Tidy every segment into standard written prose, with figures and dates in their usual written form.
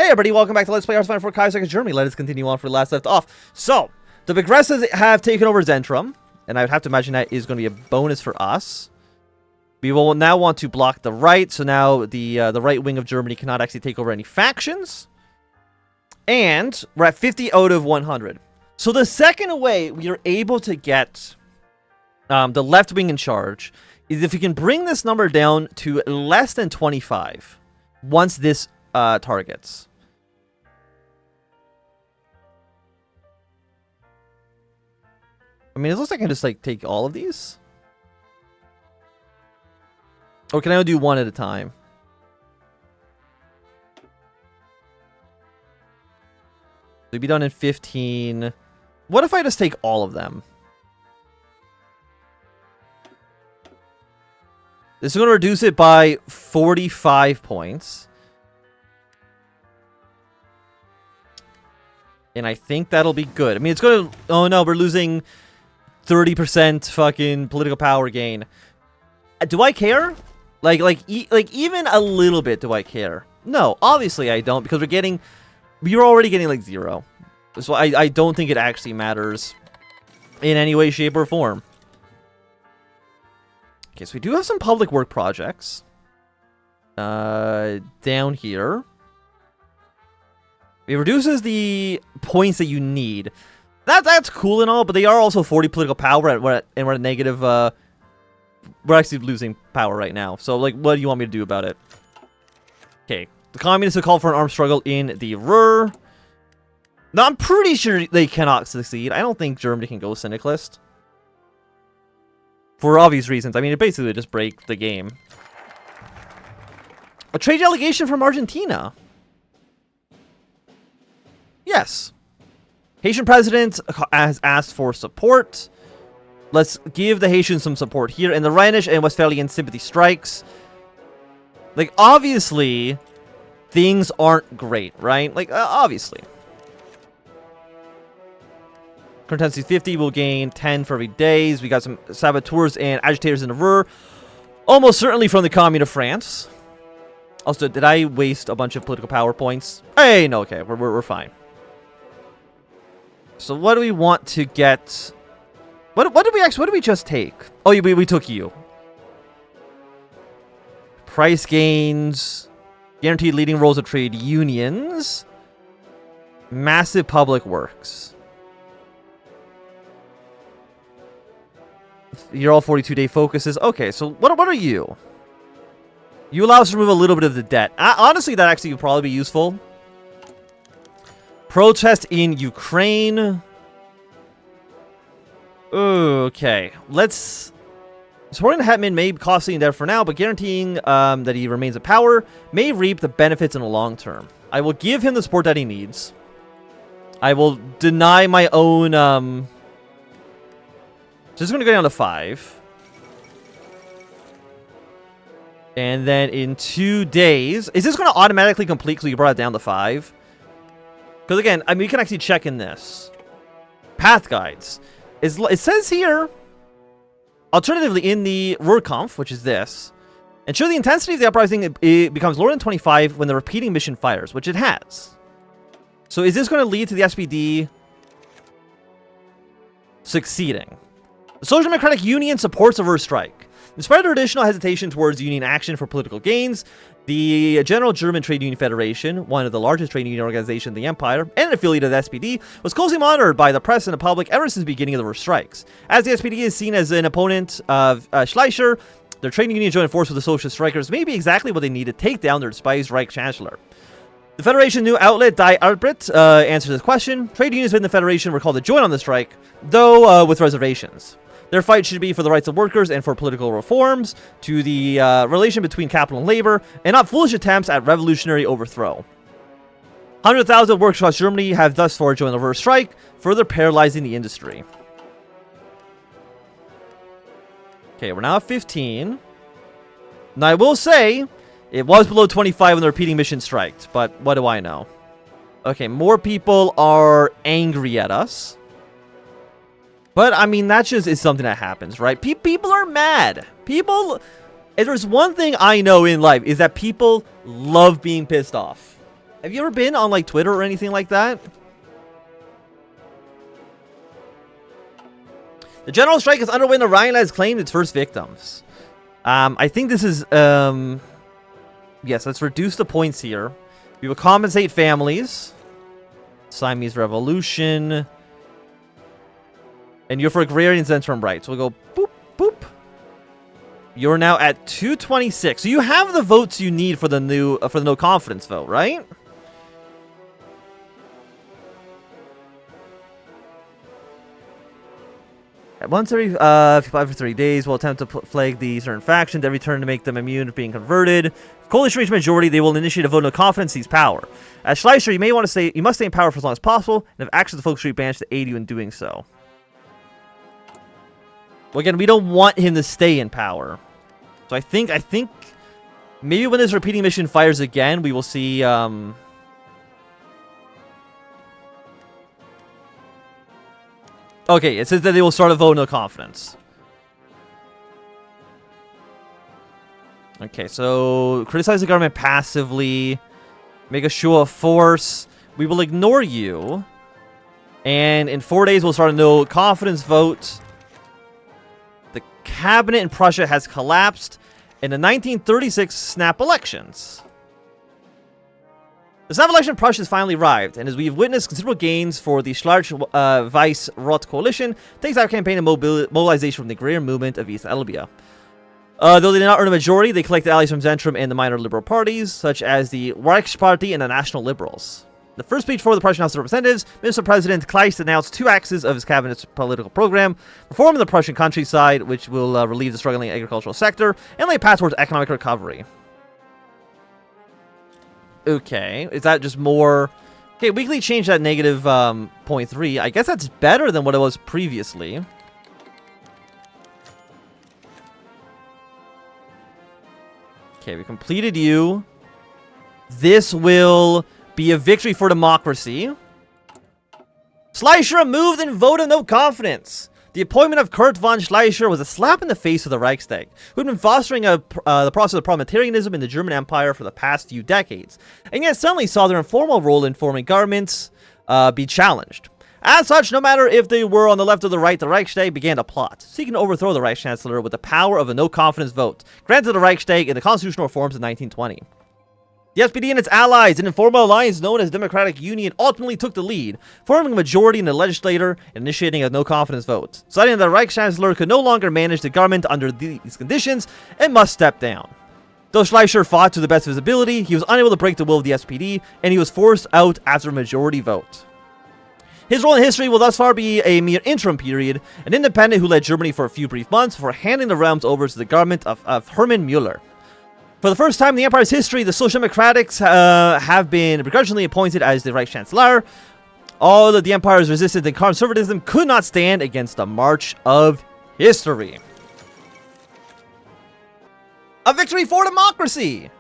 everybody, welcome back to Let's Play Hearts of Iron 4 Kaiserreich Germany. Let us continue on where we last left off. So, the Progressives have taken over Zentrum, and I would have to imagine that is going to be a bonus for us. We will now want to block the right, so now the right wing of Germany cannot actually take over any factions. And we're at 50 out of 100. So the second way we are able to get the left wing in charge is if we can bring this number down to less than 25 once this targets. I mean, it looks like I can just like take all of these. Or can I do one at a time? They'd be done in 15. What if I just take all of them? This is going to reduce it by 45 points. And I think that'll be good. I mean, it's going to... Oh, no, we're losing 30% fucking political power gain. Do I care? Like even a little bit, do I care? No, obviously I don't, because we're already getting like 0. So I don't think it actually matters in any way, shape, or form. Okay, so we do have some public work projects down here. It reduces the points that you need. That's cool and all, but they are also 40 political power, and we're at negative. We're actually losing power right now. So, like, what do you want me to do about it? Okay, the communists have called for an armed struggle in the Ruhr. Now, I'm pretty sure they cannot succeed. I don't think Germany can go syndicalist. For obvious reasons. I mean, it basically just break the game. A trade delegation from Argentina. Yes. Haitian president has asked for support. Let's give the Haitians some support here. And the Rhenish and Westphalian sympathy strikes. Like, obviously, things aren't great, right? Like, obviously. Currency 50 will gain 10 for every days. We got some saboteurs and agitators in the Ruhr. Almost certainly from the Commune of France. Also, did I waste a bunch of political power points? Hey, no, okay, we're fine. So what do we want to get? What did we just take? Oh, we took you. Price gains, guaranteed leading roles of trade unions, massive public works. You're all 42-day focuses. Okay, so what are you? You allow us to remove a little bit of the debt. Honestly, that actually would probably be useful. Protest in Ukraine. Okay, let's... Supporting the Hetman may be costly in there for now, but guaranteeing that he remains in power may reap the benefits in the long term. I will give him the support that he needs. I will deny my own... Just going to go down to 5. And then in 2 days... Is this going to automatically complete because you brought it down to 5? Because again, I mean, we can actually check in this. Path guides. It says here, alternatively, in the Ruhrkampf, which is this, ensure the intensity of the uprising it becomes lower than 25 when the repeating mission fires, which it has. So is this going to lead to the SPD succeeding? The Social Democratic Union supports a Ruhr strike. Despite their additional hesitation towards union action for political gains, the General German Trade Union Federation, one of the largest trade union organizations in the empire, and an affiliate of the SPD, was closely monitored by the press and the public ever since the beginning of the Ruhr strikes. As the SPD is seen as an opponent of Schleicher, their trade union joined force with the socialist strikers may be exactly what they need to take down their despised Reich Chancellor. The Federation new outlet, Die Arbeit, answers this question. Trade unions within the Federation were called to join on the strike, though with reservations. Their fight should be for the rights of workers and for political reforms, to the relation between capital and labor, and not foolish attempts at revolutionary overthrow. 100,000 workers across Germany have thus far joined the Ruhr strike, further paralyzing the industry. Okay, we're now at 15. Now, I will say, it was below 25 when the repeating mission striked, but what do I know? Okay, more people are angry at us. But, I mean, that just is something that happens, right? People are mad. People... If there's one thing I know in life, is that people love being pissed off. Have you ever been on like Twitter or anything like that? The general strike is underway and the Rhine has claimed its first victims. I think this is, yes, let's reduce the points here. We will compensate families. Siamese Revolution. And you're for agrarian centrum rights. So we'll go boop, boop. You're now at 226. So you have the votes you need for the new, for the no confidence vote, right? Once every 5 or 3 days, we'll attempt to flag the certain factions every turn to make them immune to being converted. If coalition reach majority, they will initiate a vote of no confidence, seize power. As Schleicher, you must stay in power for as long as possible, and have access to the Folk Street branch to aid you in doing so. Well, again, we don't want him to stay in power. So I think maybe when this repeating mission fires again, we will see okay, it says that they will start a vote of no confidence. Okay, so criticize the government passively. Make a show of force. We will ignore you. And in 4 days, we'll start a no confidence vote. The cabinet in Prussia has collapsed in the 1936 snap elections. The snap election in Prussia has finally arrived, and as we have witnessed considerable gains for the Schleicher-Weiss-Rot coalition, thanks to our campaign and mobilization from the agrarian movement of East Elbia. Though they did not earn a majority, they collected allies from Zentrum and the minor liberal parties, such as the Reichsparty and the National Liberals. The first speech for the Prussian House of Representatives, Minister President Kleist announced 2 axes of his cabinet's political program: reform in the Prussian countryside, which will relieve the struggling agricultural sector, and lay a path towards economic recovery. Okay, is that just more... Okay, weekly change that negative 0.3. I guess that's better than what it was previously. Okay, we completed you. This will be a victory for democracy. Schleicher moved and voted no confidence. The appointment of Kurt von Schleicher was a slap in the face of the Reichstag, who had been fostering the process of parliamentarianism in the German Empire for the past few decades, and yet suddenly saw their informal role in forming governments be challenged. As such, no matter if they were on the left or the right, the Reichstag began to plot, seeking to overthrow the Reichschancellor with the power of a no-confidence vote, granted the Reichstag in the constitutional reforms of 1920. The SPD and its allies, an informal alliance known as Democratic Union, ultimately took the lead, forming a majority in the legislature and initiating a no-confidence vote, citing that the Reichschancellor could no longer manage the government under these conditions and must step down. Though Schleicher fought to the best of his ability, he was unable to break the will of the SPD, and he was forced out after a majority vote. His role in history will thus far be a mere interim period, an independent who led Germany for a few brief months before handing the realms over to the government of Hermann Müller. For the first time in the Empire's history, the Social Democrats have been begrudgingly appointed as the Reichschancellor. All of the Empire's resistance and conservatism could not stand against the march of history. A victory for democracy!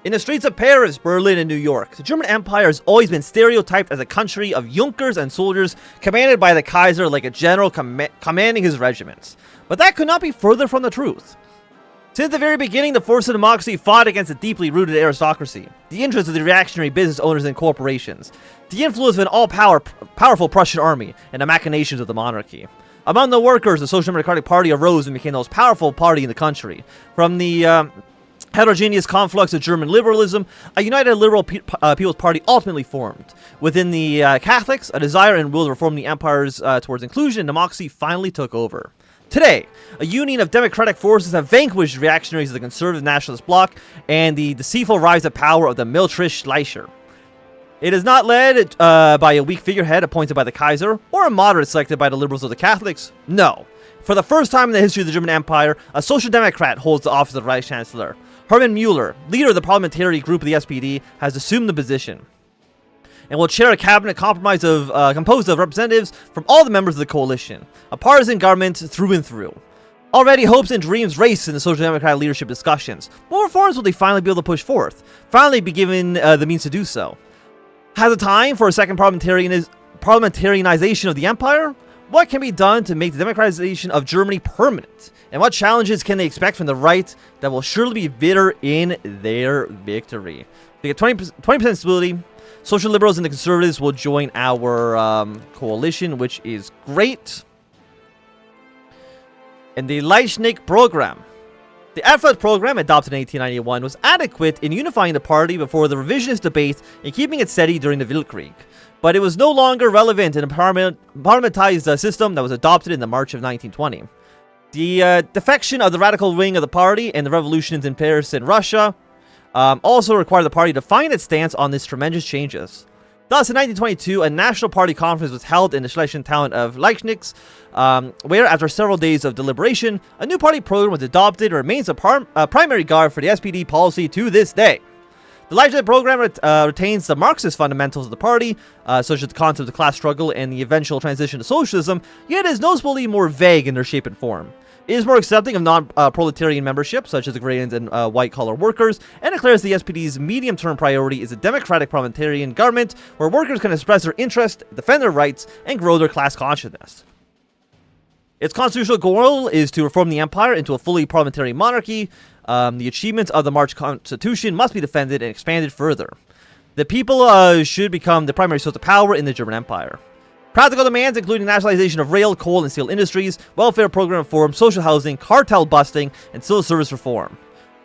In the streets of Paris, Berlin, and New York, the German Empire has always been stereotyped as a country of Junkers and soldiers commanded by the Kaiser like a general commanding his regiments. But that could not be further from the truth. Since the very beginning, the force of democracy fought against a deeply rooted aristocracy, the interests of the reactionary business owners and corporations, the influence of an all-powerful Prussian army, and the machinations of the monarchy. Among the workers, the Social Democratic Party arose and became the most powerful party in the country. From the heterogeneous conflux of German liberalism, a united liberal People's Party ultimately formed. Within the Catholics, a desire and will to reform the empires towards inclusion and democracy finally took over. Today, a union of democratic forces have vanquished reactionaries of the conservative nationalist bloc and the deceitful rise of power of the militarist Schleicher. It is not led by a weak figurehead appointed by the Kaiser or a moderate selected by the liberals or the Catholics. No. For the first time in the history of the German Empire, a social democrat holds the office of Reichschancellor. Hermann Müller, leader of the parliamentary group of the SPD, has assumed the position and will chair a cabinet composed of representatives from all the members of the coalition, a partisan government through and through. Already hopes and dreams race in the Social Democratic leadership discussions. What reforms will they finally be able to push forth? Finally be given the means to do so? Has it time for a second parliamentarianization of the empire? What can be done to make the democratization of Germany permanent? And what challenges can they expect from the right that will surely be bitter in their victory? They get 20% stability, Social liberals and the conservatives will join our coalition, which is great. And the Leichnick program. The Alpha program, adopted in 1891, was adequate in unifying the party before the revisionist debate and keeping it steady during the Weltkrieg. But it was no longer relevant in a parliamentized system that was adopted in the March of 1920. The defection of the radical wing of the party and the revolutions in Paris and Russia also required the party to find its stance on these tremendous changes. Thus, in 1922, a national party conference was held in the Schlesien town of Leichnitz, where, after several days of deliberation, a new party program was adopted and remains a primary guard for the SPD policy to this day. The Leichnitz program retains the Marxist fundamentals of the party, such as the concept of class struggle and the eventual transition to socialism, yet is noticeably more vague in their shape and form. It is more accepting of non-proletarian membership, such as agrarians and white-collar workers, and declares the SPD's medium-term priority is a democratic parliamentarian government where workers can express their interest, defend their rights, and grow their class consciousness. Its constitutional goal is to reform the empire into a fully parliamentary monarchy. The achievements of the March Constitution must be defended and expanded further. The people should become the primary source of power in the German Empire. Practical demands, including nationalization of rail, coal, and steel industries, welfare program reform, social housing, cartel busting, and civil service reform.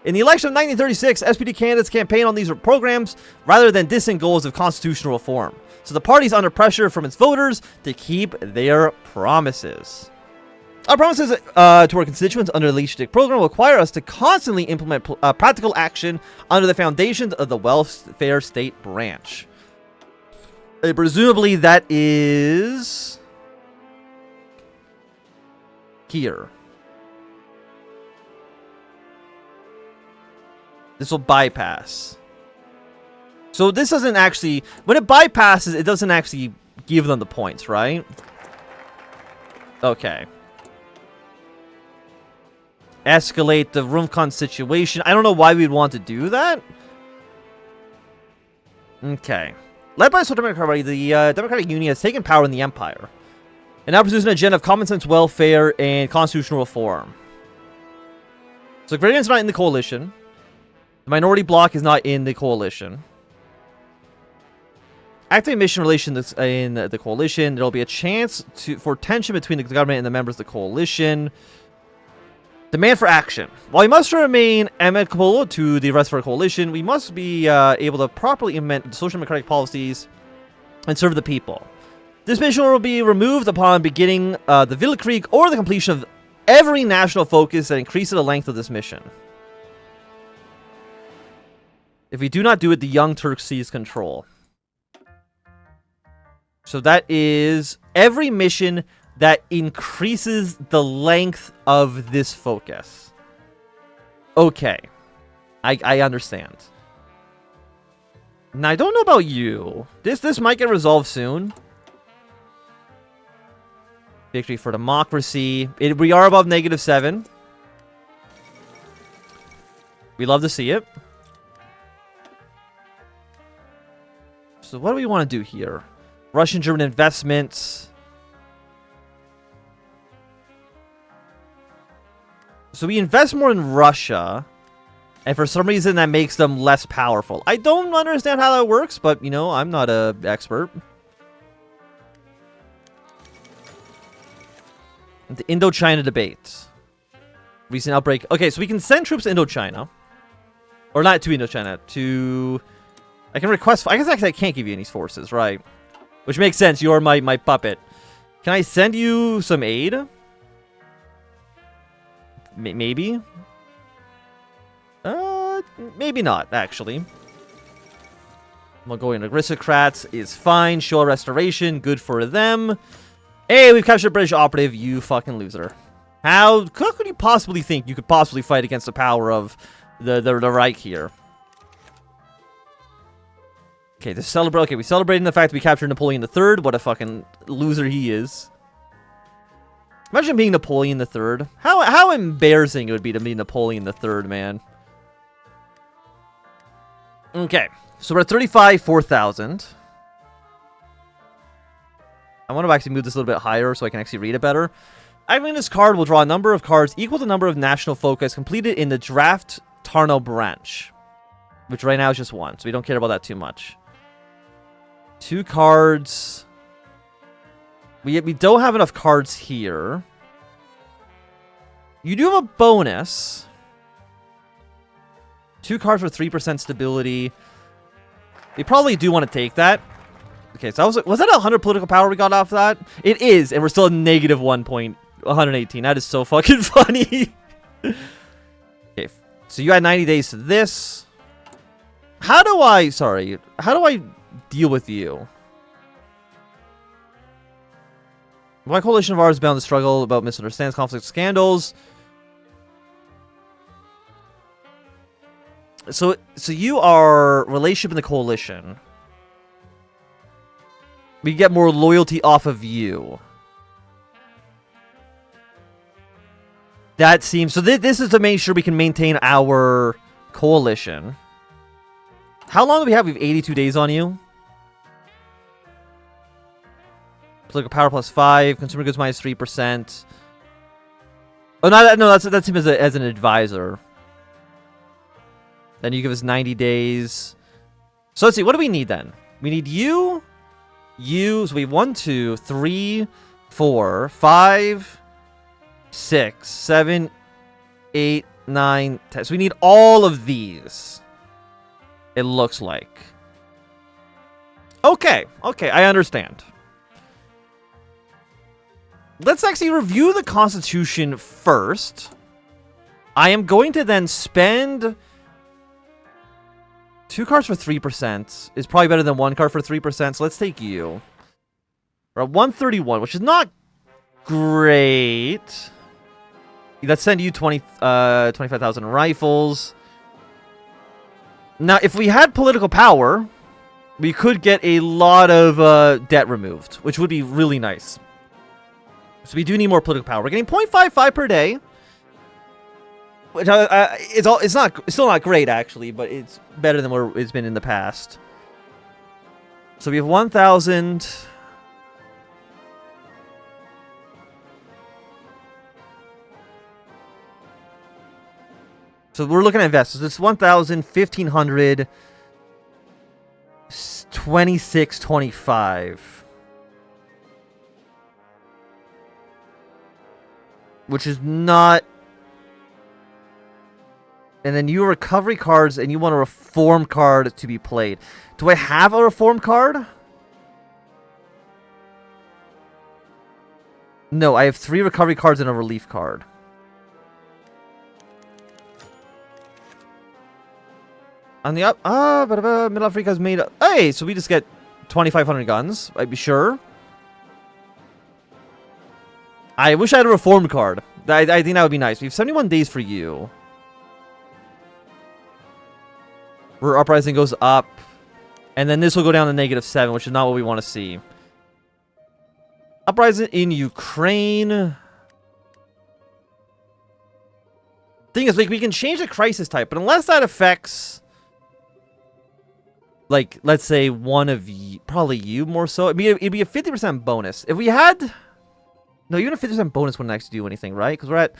In the election of 1936, SPD candidates campaigned on these programs rather than distant goals of constitutional reform. So the party is under pressure from its voters to keep their promises. Our promises to our constituents under the Leadership program will require us to constantly implement practical action under the foundations of the welfare state branch. Presumably that is here. This will bypass. So this doesn't actually, when it bypasses, it doesn't actually give them the points, right? Okay. Escalate the Rumcon situation. I don't know why we'd want to do that. Okay. Led by the Social Democratic Party, the Democratic Union has taken power in the Empire, and now pursues an agenda of common sense welfare and constitutional reform. So Agrarians are not in the coalition. The minority bloc is not in the coalition. Active mission relations in the coalition. There will be a chance for tension between the government and the members of the coalition. Demand for action. While we must remain amicable to the rest of our coalition, we must be able to properly implement social democratic policies and serve the people. This mission will be removed upon beginning the Weltkrieg or the completion of every national focus that increases the length of this mission. If we do not do it, the Young Turks seize control. So that is every mission that increases the length of this focus. Okay. I understand. Now, I don't know about you. This might get resolved soon. Victory for democracy. We are above -7. We love to see it. So what do we want to do here? Russian-German investments. So we invest more in Russia, and for some reason that makes them less powerful. I don't understand how that works, but, you know, I'm not an expert. The Indochina debate. Recent outbreak. Okay, so we can send troops to Indochina. Or not to Indochina, to... I can request... I guess actually I can't give you any forces, right? Which makes sense, you're my puppet. Can I send you some aid? Maybe? Maybe not, actually. Mongolian aristocrats is fine. Show restoration, good for them. Hey, we've captured a British operative, you fucking loser. How could you possibly think you could possibly fight against the power of the Reich here? Okay, to celebrate. Okay, we celebrating the fact that we captured Napoleon III. What a fucking loser he is. Imagine being Napoleon III. How embarrassing it would be to be Napoleon III, man. Okay, so we're at 35, 4,000. I want to actually move this a little bit higher so I can actually read it better. Activating this card will draw a number of cards equal to the number of national focus completed in the draft Tarno branch, which right now is just 1, so we don't care about that too much. 2 cards. We don't have enough cards here. You do have a bonus. 2 cards for 3% stability. We probably do want to take that. Okay, so was that 100 political power we got off that? It is, and we're still at negative 118. That is so fucking funny. Okay, so you had 90 days to this. How do I deal with you? Why coalition of ours is bound to struggle about misunderstandings, conflicts, scandals. So you are relationship in the coalition. We get more loyalty off of you. That seems... So this is to make sure we can maintain our coalition. How long do we have? We have 82 days on you. Political power plus 5. Consumer goods minus 3%. Oh, no, that's him as an advisor. Then you give us 90 days. So let's see. What do we need then? We need you. So we have 1, 2, 3, 4, 5, 6, 7, 8, 9, 10. So we need all of these. It looks like. Okay, I understand. Let's actually review the Constitution first. I am going to then spend 2 cards for 3% is probably better than 1 card for 3%. So let's take you. We're at 131, which is not great. Let's send you 25,000 rifles. Now, if we had political power, we could get a lot of debt removed, which would be really nice. So we do need more political power. We're getting 0.55 per day. Which it's still not great actually, but it's better than what it's been in the past. So we have 1,000. So we're looking at investors. It's 1,000, 1,500, 26, 25. Which is not... And then you recovery cards, and you want a reform card to be played. Do I have a reform card? No, I have 3 recovery cards and a relief card. On the up, Middle Africa's made. Hey, so we just get 2,500 guns. I'd be sure. I wish I had a reform card. I think that would be nice. We have 71 days for you. Where uprising goes up. And then this will go down to -7, which is not what we want to see. Uprising in Ukraine. Thing is, like, we can change the crisis type, but unless that affects, like, let's say one of you, probably you more so. It'd be a 50% bonus. If we had... No, even a 50% bonus wouldn't actually do anything, right? Because we're at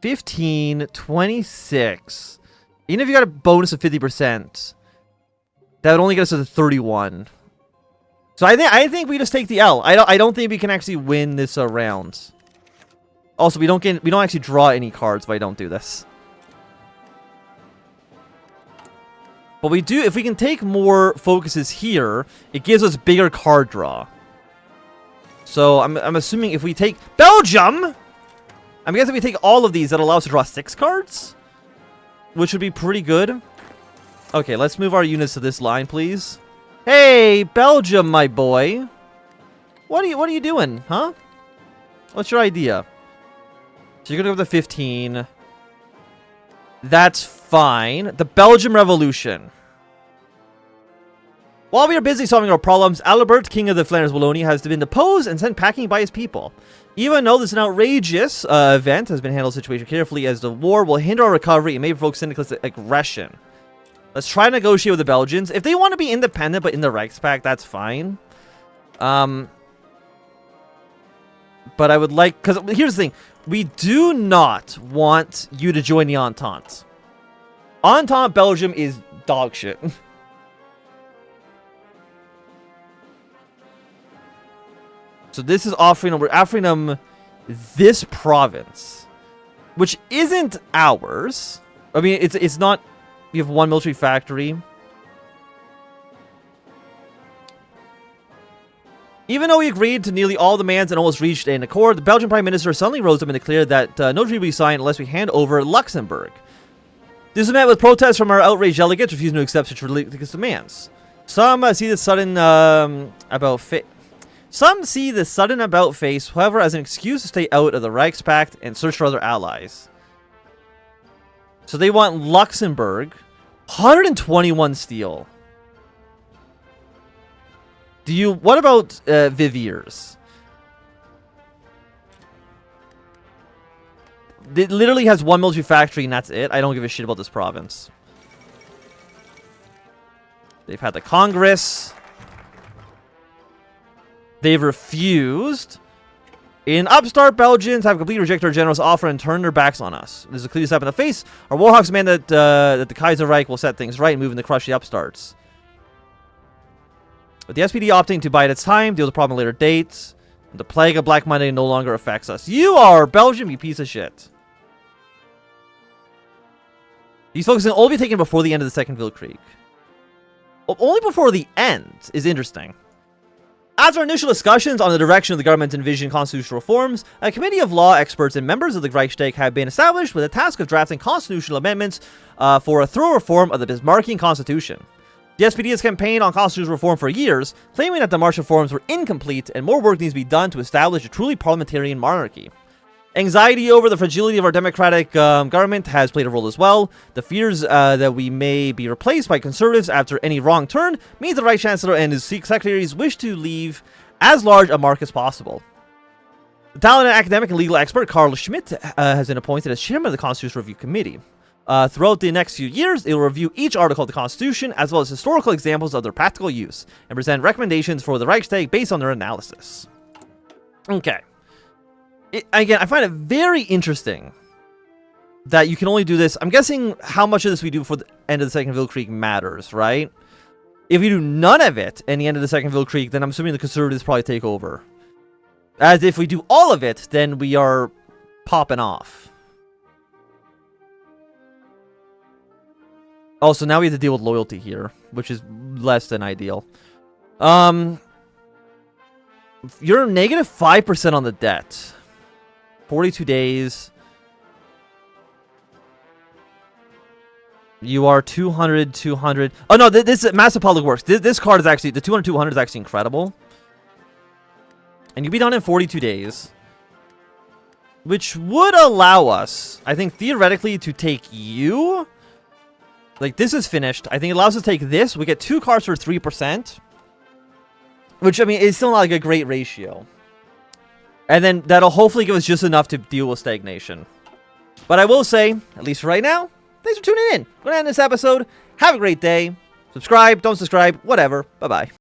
15, 26... Even if you got a bonus of 50%, that would only get us to 31. So I think we just take the L. I don't think we can actually win this round. Also, we don't actually draw any cards if I don't do this. But we do, if we can take more focuses here, it gives us bigger card draw. So I'm assuming if we take Belgium, I'm guessing if we take all of these, that allows us to draw 6 cards. Which would be pretty good. Okay, let's move our units to this line, please. Hey, Belgium, my boy. What are you doing, huh? What's your idea? So you're gonna go with the 15. That's fine. The Belgian Revolution. While we are busy solving our problems, Albert, king of the Flanders Wallonia, has been deposed and sent packing by his people. Even though this is an outrageous event, has been handled the situation carefully, as the war will hinder our recovery and may provoke syndicalist aggression. Let's try to negotiate with the Belgians. If they want to be independent but in the Reichspakt, that's fine. But I would like... Because here's the thing. We do not want you to join the Entente. Entente Belgium is dog shit. So this is offering them, we're offering them this province, which isn't ours. I mean, it's not, we have one military factory. Even though we agreed to nearly all demands and almost reached an accord, the Belgian Prime Minister suddenly rose up and declared that no treaty will be signed unless we hand over Luxembourg. This was met with protests from our outraged delegates refusing to accept such ridiculous demands. Some see the sudden about face, however, as an excuse to stay out of the Reichspakt and search for other allies. So they want Luxembourg, 121 steel. What about Viviers? It literally has one military factory and that's it. I don't give a shit about this province. They've had the Congress. They've refused. In upstart, Belgians have completely rejected our general's offer and turned their backs on us. This is a clear slap in the face. Our Warhawks demand that the Kaiserreich will set things right and move in to crush the upstarts. With the SPD opting to bide its time, deal with the problem at later dates, the plague of Black Monday no longer affects us. You are Belgium, you piece of shit. These folks can only be taken before the end of the Second Weltkrieg. Well, only before the end is interesting. After initial discussions on the direction of the government envisioned constitutional reforms, a committee of law experts and members of the Reichstag have been established with the task of drafting constitutional amendments for a thorough reform of the Bismarckian constitution. The SPD has campaigned on constitutional reform for years, claiming that the March reforms were incomplete and more work needs to be done to establish a truly parliamentarian monarchy. Anxiety over the fragility of our democratic government has played a role as well. The fears that we may be replaced by conservatives after any wrong turn means the Reich Chancellor and his secretaries wish to leave as large a mark as possible. The talented academic and legal expert Carl Schmidt has been appointed as chairman of the Constitutional Review Committee. Throughout the next few years, it will review each article of the Constitution as well as historical examples of their practical use and present recommendations for the Reichstag based on their analysis. Okay. Again, I find it very interesting that you can only do this. I'm guessing how much of this we do for the end of the Second Weltkrieg matters, right? If we do none of it in the end of the Second Weltkrieg, then I'm assuming the conservatives probably take over. As if we do all of it, then we are popping off. Also, now we have to deal with loyalty here, which is less than ideal. You're negative 5% on the debt. 42 days. You are 200, 200. Oh, no, this is Massive Public Works. This card is actually, the 200, 200 is actually incredible. And you'll be done in 42 days. Which would allow us, I think, theoretically, to take you. Like, this is finished. I think it allows us to take this. We get 2 cards for 3%. Which, I mean, is still not like a great ratio. And then that'll hopefully give us just enough to deal with stagnation. But I will say, at least for right now, thanks for tuning in. I'm going to end this episode. Have a great day. Subscribe, don't subscribe, whatever. Bye-bye.